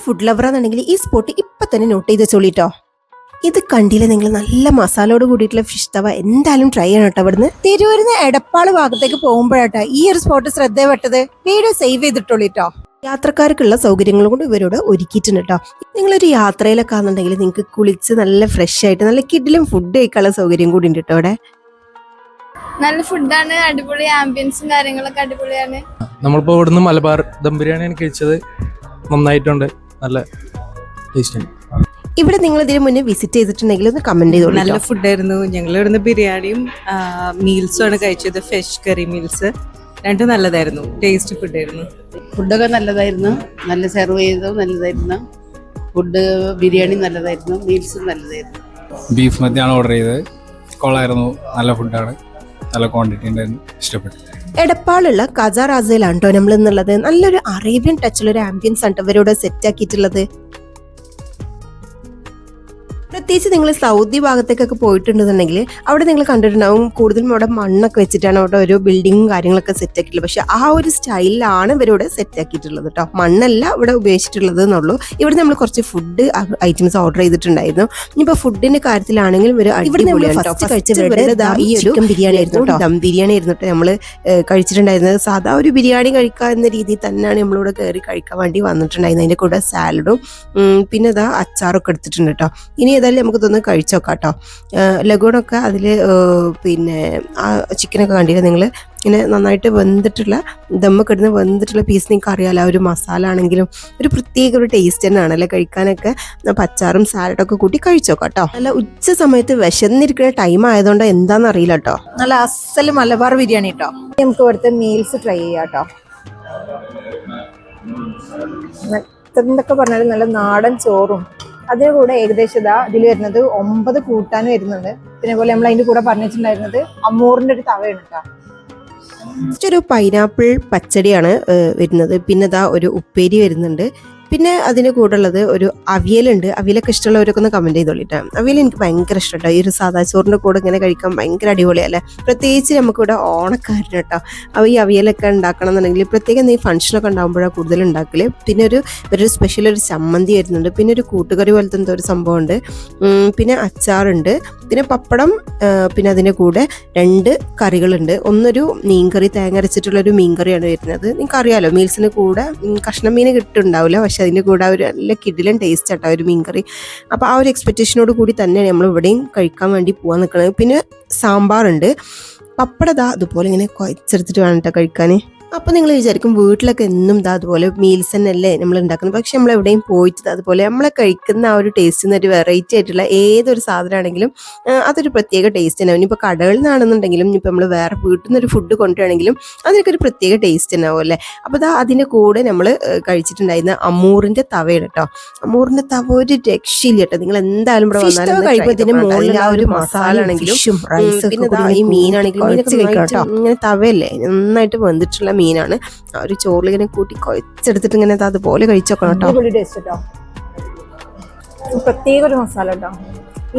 Food lover ആണെന്നുണ്ടെങ്കിൽ ഈ spot ഇപ്പൊ തന്നെ നോട്ട് ചെയ്ത് വെച്ചോളിട്ടോ. ഇത് കണ്ടില്ല നിങ്ങൾ, നല്ല മസാലയോട് കൂടിയിട്ടുള്ള ഫിഷ് തവ എന്തായാലും ട്രൈ ചെയ്യണം കേട്ടോ. ഇവിടുന്ന് തിരുവരുന്ന എടപ്പാള് ഭാഗത്തേക്ക് പോകുമ്പോഴാട്ടോ ഈ ഒരു സ്പോട്ട് ശ്രദ്ധപ്പെട്ടത്. വീഡിയോ സേവ് ചെയ്തിട്ടോളിട്ടോ. യാത്രക്കാർക്കുള്ള സൗകര്യങ്ങൾ കൊണ്ട് ഇവരോട് ഒരുക്കിയിട്ടുണ്ട് കേട്ടോ. നിങ്ങളൊരു യാത്രയിലൊക്കെ ആണെന്നുണ്ടെങ്കിൽ നിങ്ങൾക്ക് കുളിച്ച് നല്ല ഫ്രഷ് ആയിട്ട് നല്ല കിഡിലും ഫുഡ് കഴിക്കാനുള്ള സൗകര്യം കൂടി ഉണ്ട് കേട്ടോ. ഇവിടെ നല്ല ഫുഡാണ്, അടിപൊളി ആംബിയൻസും കാര്യങ്ങളൊക്കെ അടിപൊളിയാണ്. നമ്മളിപ്പോ ഇവിടുന്ന് മലബാർ ദം ബിരിയാണിയാണ് കഴിച്ചത്. നന്നായിട്ടുണ്ട്, നല്ല ടേസ്റ്റ് ഉണ്ട്. ഇവിടെ നിങ്ങൾ ഇതിന് മുന്നേ വിസിറ്റ് ചെയ്തിട്ടുണ്ടെങ്കിൽ ഒന്ന് കമന്റ് ചെയ്തോളൂ. നല്ല ഫുഡായിരുന്നു. ഞങ്ങൾ ഇവിടുന്ന് ബിരിയാണിയും മീൽസും ആണ് കഴിച്ചത്. ഫിഷ് കറി മീൽസ് രണ്ടും നല്ലതായിരുന്നു. ടേസ്റ്റ് ഫുഡായിരുന്നു. ഫുഡൊക്കെ നല്ലതായിരുന്നു. നല്ല സെർവ് ചെയ്തതും നല്ലതായിരുന്നു. ഫുഡ് ബിരിയാണി നല്ലതായിരുന്നു. മീൽസും നല്ലതായിരുന്നു. ബീഫ് മത്തിയാണ് ഓർഡർ ചെയ്തത്. കൊള്ളായിരുന്നു. നല്ല ഫുഡാണ്, നല്ല ക്വാണ്ടിറ്റി ഉണ്ടായിരുന്നു. ഇഷ്ടപ്പെട്ടു. എടപ്പാളുള്ള കസാറാസയിലാണ് കേട്ടോ നമ്മൾ എന്നുള്ളത്. നല്ലൊരു അറേബ്യൻ ടച്ചുള്ള ഒരു ആംബിയൻസ് ആണ് ഇവരോട് സെറ്റ് ആക്കിയിട്ടുള്ളത്. പ്രത്യേകിച്ച് നിങ്ങൾ സൗദി ഭാഗത്തേക്കൊക്കെ പോയിട്ടുണ്ടെന്നുണ്ടെങ്കിൽ അവിടെ നിങ്ങൾ കണ്ടിട്ടുണ്ടാവും കൂടുതലും അവിടെ മണ്ണൊക്കെ വെച്ചിട്ടാണ് അവിടെ ഒരു ബിൽഡിങ്ങും കാര്യങ്ങളൊക്കെ സെറ്റ് ആക്കിയിട്ടുള്ളത്. പക്ഷെ ആ ഒരു സ്റ്റൈലിലാണ് ഇവരിവിടെ സെറ്റ് ആക്കിയിട്ടുള്ളത് കേട്ടോ. മണ്ണല്ല ഇവിടെ ഉപയോഗിച്ചിട്ടുള്ളത് എന്നുള്ളൂ. ഇവിടെ നമ്മൾ കുറച്ച് ഫുഡ് ഐറ്റംസ് ഓർഡർ ചെയ്തിട്ടുണ്ടായിരുന്നു. ഇനിയിപ്പോൾ ഫുഡിന്റെ കാര്യത്തിലാണെങ്കിൽ ഈ ഒരു ബിരിയാണി ആയിരുന്നു, ദം ബിരിയാണി ആയിരുന്നു കേട്ടോ നമ്മൾ കഴിച്ചിട്ടുണ്ടായിരുന്നത്. സാധാ ഒരു ബിരിയാണി കഴിക്കുക എന്ന രീതിയിൽ തന്നെയാണ് നമ്മളിവിടെ കയറി കഴിക്കാൻ വേണ്ടി വന്നിട്ടുണ്ടായിരുന്നത്. അതിന്റെ കൂടെ സാലഡും പിന്നെ ഇതാ അച്ചാറൊക്കെ എടുത്തിട്ടുണ്ട് കേട്ടോ. ഇനി ഏതായാലും നമുക്ക് ഇതൊന്ന് കഴിച്ചോക്കാം കേട്ടോ. ലഗൂണൊക്കെ അതിൽ പിന്നെ ആ ചിക്കനൊക്കെ കണ്ടില്ല നിങ്ങൾ, ഇങ്ങനെ നന്നായിട്ട് വെന്തിട്ടുള്ള ദമ്മൊക്കെ ഇടുന്ന വെന്തിട്ടുള്ള പീസ് നിങ്ങൾക്ക് അറിയാമല്ലോ. ആ ഒരു മസാല ആണെങ്കിലും ഒരു പ്രത്യേക ഒരു ടേസ്റ്റ് തന്നെയാണല്ലേ കഴിക്കാനൊക്കെ. അച്ചാറും സാലഡൊക്കെ കൂട്ടി കഴിച്ചോക്കാം കേട്ടോ. നല്ല ഉച്ച സമയത്ത് വിശന്നിരിക്കുന്ന ടൈം ആയതുകൊണ്ട് എന്താണെന്ന് അറിയില്ല കേട്ടോ. നല്ല അസൽ മലബാർ ബിരിയാണി കേട്ടോ. നമുക്ക് ഇവിടുത്തെ മീൽസ് ട്രൈ ചെയ്യാം കേട്ടോ. എന്തൊക്കെ പറഞ്ഞാലും നല്ല നാടൻ ചോറും അതിന് കൂടെ ഏകദേശം ഇതിൽ വരുന്നത് 9 കൂട്ടാനും വരുന്നുണ്ട്. പിന്നെ പോലെ നമ്മൾ അതിന്റെ കൂടെ പറഞ്ഞിട്ടുണ്ടായിരുന്നത് അമൂറിന്റെ ഒരു തവയാണ് കേട്ടോ. ഒരു പൈനാപ്പിൾ പച്ചടിയാണ് വരുന്നത്. പിന്നെ ഇതാ ഒരു ഉപ്പേരി വരുന്നുണ്ട്. പിന്നെ അതിന് കൂടെ ഉള്ളത് ഒരു അവിയലുണ്ട്. അവിയലൊക്കെ ഇഷ്ടമുള്ളവരൊക്കെ ഒന്ന് കമന്റ് ചെയ്തോളിട്ടാണ്. അവിയൽ എനിക്ക് ഭയങ്കര ഇഷ്ടട്ടോ. ഈ ഒരു സാദാ ചോറിന്റെ കൂടെ ഇങ്ങനെ കഴിക്കാൻ ഭയങ്കര അടിപൊളിയല്ലേ. പ്രത്യേകിച്ച് നമുക്കിവിടെ ഓണക്കാരന് കേട്ടോ. അപ്പോൾ ഈ അവിയലൊക്കെ ഉണ്ടാക്കണം എന്നുണ്ടെങ്കിൽ പ്രത്യേകം ഈ ഫംഗ്ഷനൊക്കെ ഉണ്ടാകുമ്പോഴാണ് കൂടുതൽ ഉണ്ടാക്കല്. പിന്നെ ഒരു സ്പെഷ്യൽ ഒരു ചമ്മന്തി വരുന്നുണ്ട്. പിന്നെ ഒരു കൂട്ടുകറി പോലത്തെ എന്തോ ഒരു സംഭവമുണ്ട്. പിന്നെ അച്ചാറുണ്ട്, പിന്നെ പപ്പടം, പിന്നെ അതിൻ്റെ കൂടെ 2 കറികളുണ്ട്. ഒന്നൊരു മീൻകറി, തേങ്ങ അരച്ചിട്ടുള്ളൊരു മീൻകറിയാണ് വരുന്നത്. നിങ്ങൾക്ക് അറിയാലോ മീൽസിന് കൂടെ കഷ്ണം മീൻ കിട്ടുന്നുണ്ടാവില്ല, പക്ഷെ അതിൻ്റെ കൂടെ ഒരു നല്ല കിടിലൻ ടേസ്റ്റ് ആട്ടോ ഒരു മീൻകറി. അപ്പോൾ ആ ഒരു എക്സ്പെക്റ്റേഷനോട് കൂടി തന്നെയാണ് നമ്മൾ ഇവിടെയും കഴിക്കാൻ വേണ്ടി പോകാൻ നിൽക്കുന്നത്. പിന്നെ സാമ്പാറുണ്ട്, പപ്പടതാ അതുപോലെ ഇങ്ങനെ കുഴച്ചെടുത്തിട്ട് വേണം കേട്ടോ കഴിക്കാൻ. അപ്പോൾ നിങ്ങൾ വിചാരിക്കും വീട്ടിലൊക്കെ എന്നും അതുപോലെ മീൽസ് തന്നെ അല്ലേ നമ്മൾ ഉണ്ടാക്കുന്നത്. പക്ഷെ നമ്മൾ എവിടെയും പോയിട്ട് അതുപോലെ നമ്മളെ കഴിക്കുന്ന ആ ഒരു ടേസ്റ്റിന് ഒരു വെറൈറ്റി ആയിട്ടുള്ള ഏതൊരു സാധനമാണെങ്കിലും അതൊരു പ്രത്യേക ടേസ്റ്റ് തന്നെ. ഇനിയിപ്പോൾ കടകളിൽ നിന്നാണെന്നുണ്ടെങ്കിലും ഇനിയിപ്പോൾ നമ്മൾ വേറെ വീട്ടിൽ നിന്നൊരു ഫുഡ് കൊണ്ടുവരാണെങ്കിലും അതിനൊക്കെ ഒരു പ്രത്യേക ടേസ്റ്റ് ഉണ്ടാവും അല്ലേ. അപ്പോൾ അതിൻ്റെ കൂടെ നമ്മൾ കഴിച്ചിട്ടുണ്ടായിരുന്ന അമൂറിൻ്റെ തവയാണ് കേട്ടോ. അമൂറിൻ്റെ തവ ഒരു രക്ഷയില്ല കേട്ടോ. നിങ്ങൾ എന്തായാലും ഇവിടെ വന്നാലും കഴിയുമ്പോൾ ഇതിൻ്റെ മുകളിൽ ആ ഒരു മസാല ആണെങ്കിലും പിന്നെ ഈ മീനാണെങ്കിലും ഇങ്ങനെ തവയല്ലേ നന്നായിട്ട് വെന്തിട്ടുള്ള മീനാണ്. ആ ഒരു ചോറിൽ ഇങ്ങനെ കൂട്ടി കുഴച്ചെടുത്തിട്ട് ഇങ്ങനെ അതുപോലെ കഴിച്ചോക്കണം കേട്ടോ. പ്രത്യേക ഒരു മസാല കേട്ടോ.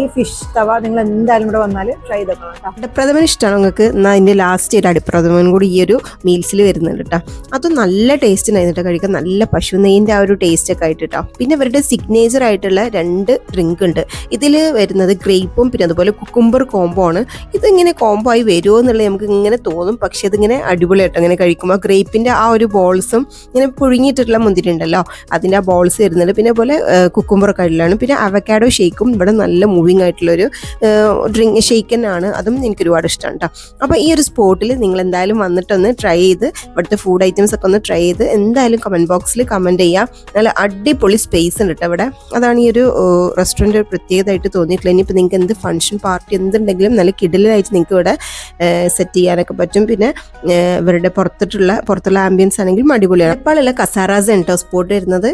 ഈ ഫിഷ് തവ നിങ്ങൾ എന്തായാലും ഇവിടെ വന്നാൽ ട്രൈ ചെയ്തോക്കണം കേട്ടോ. അടപ്രഥമൻ ഇഷ്ടമാണ് നിങ്ങൾക്ക് എന്നാൽ അതിൻ്റെ ലാസ്റ്റ് ഒരു അടിപ്രഥമൻ കൂടി ഈ ഒരു മീൽസിൽ വരുന്നുണ്ട് കേട്ടോ. അത് നല്ല ടേസ്റ്റിനായിരുന്നു കേട്ടോ കഴിക്കാൻ. നല്ല പശു നെയ്യിൻ്റെ ആ ഒരു ടേസ്റ്റ് ഒക്കെ ആയിട്ട് കേട്ടോ. പിന്നെ ഇവരുടെ സിഗ്നേച്ചർ ആയിട്ടുള്ള 2 ഡ്രിങ്ക് ഉണ്ട്. ഇതിൽ വരുന്നത് ഗ്രേപ്പും പിന്നെ അതുപോലെ കുക്കുംബർ കോംബോ ആണ്. ഇതിങ്ങനെ കോംബോ ആയി വരുമോ എന്നുള്ളത് നമുക്ക് ഇങ്ങനെ തോന്നും, പക്ഷെ ഇതിങ്ങനെ അടിപൊളിയായിട്ട് ഇങ്ങനെ കഴിക്കുമ്പോൾ ഗ്രേപ്പിൻ്റെ ആ ഒരു ബോൾസും ഇങ്ങനെ പുഴുങ്ങിയിട്ടുള്ള മുന്തിരി ഉണ്ടല്ലോ അതിൻ്റെ ആ ബോൾസ് വരുന്നുണ്ട്. പിന്നെ പോലെ കുക്കുംബറൊക്കെ ആയിട്ടുള്ളതാണ്. പിന്നെ അവക്കാഡോ ഷേക്കും ഇവിടെ നല്ല മൂവിങ് ആയിട്ടുള്ളൊരു ഡ്രിങ്ക് ഷേക്കൻ ആണ്. അതും എനിക്ക് ഒരുപാട് ഇഷ്ടമാണ് കേട്ടോ. അപ്പോൾ ഈ ഒരു സ്പോട്ടിൽ നിങ്ങൾ എന്തായാലും വന്നിട്ടൊന്ന് ട്രൈ ചെയ്ത് ഇവിടുത്തെ ഫുഡ് ഐറ്റംസ് ഒക്കെ ഒന്ന് ട്രൈ ചെയ്ത് എന്തായാലും കമൻറ്റ് ബോക്സിൽ കമൻറ്റ് ചെയ്യാം. നല്ല അടിപൊളി സ്പേസ് ഉണ്ട് കേട്ടോ ഇവിടെ. അതാണ് ഈ ഒരു റെസ്റ്റോറൻറ്റ് പ്രത്യേകതയായിട്ട് തോന്നിയിട്ടുള്ളത്. ഇനിയിപ്പോൾ നിങ്ങൾക്ക് എന്ത് ഫംഗ്ഷൻ പാർട്ടി എന്തുണ്ടെങ്കിലും നല്ല കിടിലായിട്ട് നിങ്ങൾക്ക് ഇവിടെ സെറ്റ് ചെയ്യാനൊക്കെ പറ്റും. പിന്നെ ഇവരുടെ പുറത്തുള്ള ആംബിയൻസ് ആണെങ്കിലും അടിപൊളിയാണ്. എപ്പോഴല്ല കസാറാസ് കേട്ടോ സ്പോട്ട് വരുന്നത്.